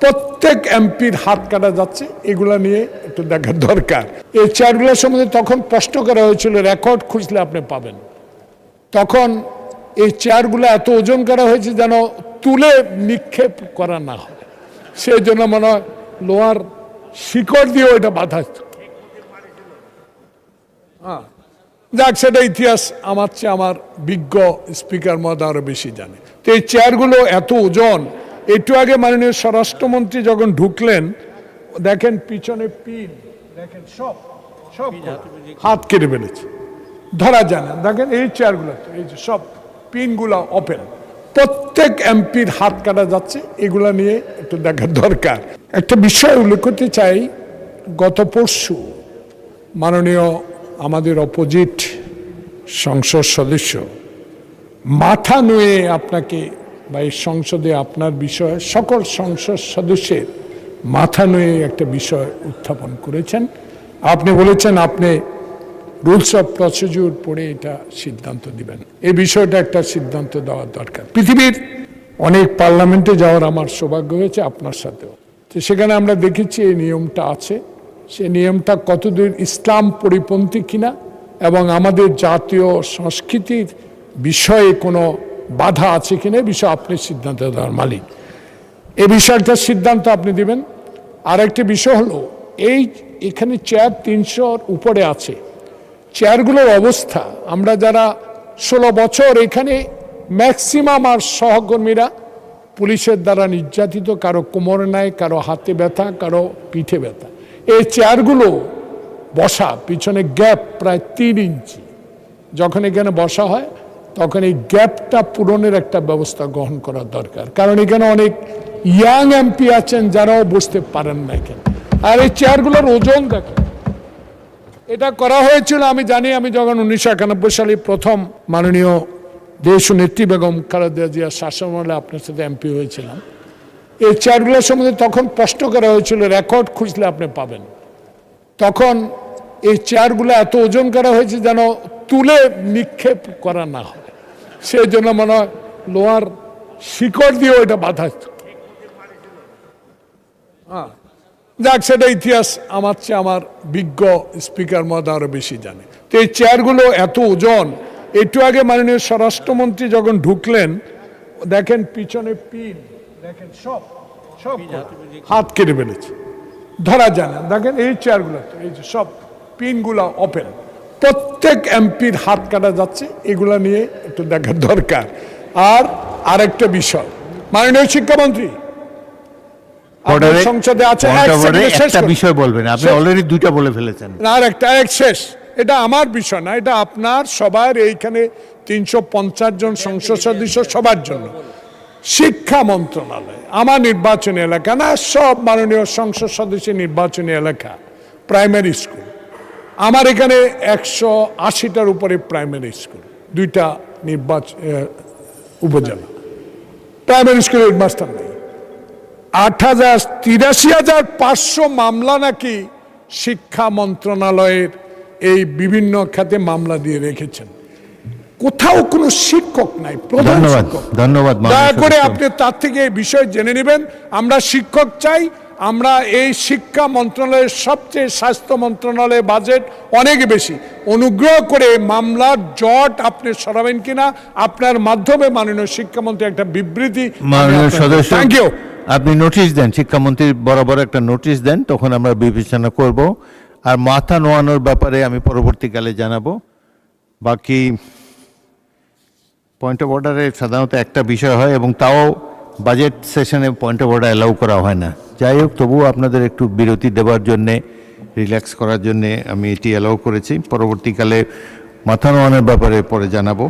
প্রত্যেক এমপির হাত কাটা যাচ্ছে, এগুলা নিয়ে একটু দেখার দরকার। এই চেয়ারগুলোর সম্বন্ধে তখন প্রশ্ন করা হয়েছিল, রেকর্ড খুঁজলে আপনি পাবেন। তখন এই চেয়ারগুলো এত ওজন করা হয়েছে যেন তুলে নিক্ষেপ করা না হয়, সেই জন্য মনে হয় লোহার শিকড় দিয়ে ওইটা বাধা। যাক, সেটা ইতিহাস আমার চেয়ে আমার বিজ্ঞ স্পিকার মহোদয় আরো বেশি জানে। তো এই চেয়ারগুলো এত ওজন, একটু আগে মাননীয় স্বরাষ্ট্রমন্ত্রী যখন ঢুকলেন, দেখেন পিছনে পিন, দেখেন সব সব হাত কেটে ফেলেছে, ধরা যায় না। দেখেন এই চেয়ারগুলো, এই যে সব পিনগুলো ওপেন, প্রত্যেক এমপির হাত কাটা যাচ্ছে, এগুলা নিয়ে একটু দেখার দরকার। একটা বিষয় উল্লেখ করতে চাই, গত পরশু মাননীয় আমাদের অপোজিট সংসদ সদস্য মাথা নুয়ে আপনাকে বা এই সংসদে আপনার বিষয়ে সকল সংসদ সদস্যের মাথা নুয়ে একটা বিষয় উত্থাপন করেছেন। আপনি বলেছেন আপনি রুলস অফ প্রসিডিউর পড়ে এটা সিদ্ধান্ত দিবেন। এই বিষয়টা একটা সিদ্ধান্ত দেওয়ার দরকার। পৃথিবীর অনেক পার্লামেন্টে যাওয়ার আমার সৌভাগ্য হয়েছে, আপনার সাথেও। তো সেখানে আমরা দেখেছি এই নিয়মটা আছে, সে নিয়মটা কতদূর ইসলাম পরিপন্থী কিনা এবং আমাদের জাতীয় সংস্কৃতির বিষয়ে কোনো বাধা আছে কিনা, এই বিষয়ে আপনি সিদ্ধান্ত দেওয়ার মালিক। এই বিষয়টার সিদ্ধান্ত আপনি দিবেন। আর একটি বিষয় হলো, এখানে চেয়ার 300-র উপরে আছে। চেয়ারগুলোর অবস্থা, আমরা যারা 16 বছর এখানে, ম্যাক্সিমাম আর সহকর্মীরা পুলিশের দ্বারা নির্যাতিত, কারো কোমরে নাই, কারো হাতে ব্যথা, কারো পিঠে ব্যথা। এই চেয়ারগুলো বসা, পিছনে গ্যাপ প্রায় 3 ইঞ্চি। যখন এখানে বসা হয় তখন এই গ্যাপটা পূরণের একটা ব্যবস্থা গ্রহণ করার দরকার, কারণ এখানে অনেক ইয়াং এমপি আছেন যারাও বসতে পারেন না এখানে। আর এই চেয়ারগুলোর ওজন দেখেন, এটা করা হয়েছিল আমি জানি, আমি যখন 1991 সালে প্রথম মাননীয় দেশ নেত্রী বেগম খালেদা জিয়ার শাসনামলে আপনার সাথে এমপি হয়েছিলাম। এই চেয়ারগুলোর সম্বন্ধে তখন প্রশ্ন করা হয়েছিল, রেকর্ড খুঁজলে আপনি পাবেন। তখন এই চেয়ারগুলো এত ওজন করা হয়েছে যেন তুলে নিক্ষেপ করা না হয়, সেই জন্য মনে হয় লোহার শিকড় দিয়ে ওইটা বাধা। যাক, সেটা ইতিহাস আমার চেয়ে আমার বিজ্ঞ স্পিকার মহোদয় আরো বেশি জানে। তো এই চেয়ারগুলো এত ওজন, একটু আগে মাননীয় স্বরাষ্ট্রমন্ত্রী যখন ঢুকলেন, দেখেন পিছনে পিন, দেখেন সব সব হাত কেটে ফেলেছে, ধরা যায় না। দেখেন এই চেয়ারগুলো, এই যে সব পিনগুলো ওপেন, প্রত্যেক এমপির হাত কাটা যাচ্ছে, এগুলা নিয়ে একটু দেখার দরকার। আর আরেকটা বিষয়, মাননীয় শিক্ষামন্ত্রী সংসদে আছে, একটা বিষয় বলবেন, আপনি অলরেডি 2টা বলে ফেলেছেন। আর একটা শেষ, এটা আমার বিষয় না, এটা আপনার সবার, এইখানে 350 জন সংসদ সদস্য সবার জন্য। শিক্ষা মন্ত্রণালয় আমার নির্বাচনী এলাকা না, সব মাননীয় সংসদ সদস্যের নির্বাচনী এলাকা, প্রাইমারি স্কুল। আমার এখানে 180টার উপরে প্রাইমারি স্কুল, 2টা উপজেলা। প্রাইমারি স্কুলের হেডমাস্টার নেই। 83,500 মামলা নাকি শিক্ষা মন্ত্রণালয়ের এই বিভিন্ন খাতে মামলা দিয়ে রেখেছেন। কোথাও কোনো শিক্ষক নাই, প্রধান শিক্ষক। ধন্যবাদ। দয়া করে আপনি তার থেকে এই বিষয় জেনে নেবেন। আমরা শিক্ষক চাই। আমরা এই শিক্ষা মন্ত্রণালয়ের সবচেয়ে, স্বাস্থ্য মন্ত্রণালয়ের বাজেট অনেক বেশি। অনুগ্রহ করে মামলার জট আপনি সরাবেন কিনা, আপনার মাধ্যমে মাননীয় শিক্ষামন্ত্রী একটা বিবৃতি, মাননীয় সদস্য, থ্যাংক ইউ, আপনি নোটিশ দেন, শিক্ষামন্ত্রী বরাবর একটা নোটিশ দেন, তখন আমরা বিবেচনা করব। আর মাথা নোয়ানোর ব্যাপারে আমি পরবর্তীকালে জানাবো। বাকি পয়েন্ট অফ অর্ডারে সাধারণত একটা বিষয় হয়, এবং তাও বাজেট সেশনে পয়েন্ট অফ অর্ডার অ্যালাউ করা হয় না। যাই হোক, তবুও আপনাদের একটু বিরতি দেওয়ার জন্যে, রিল্যাক্স করার জন্যে আমি এটি অ্যালাউ করেছি। পরবর্তীকালে মাথা নোয়ানোর ব্যাপারে পরে জানাবো।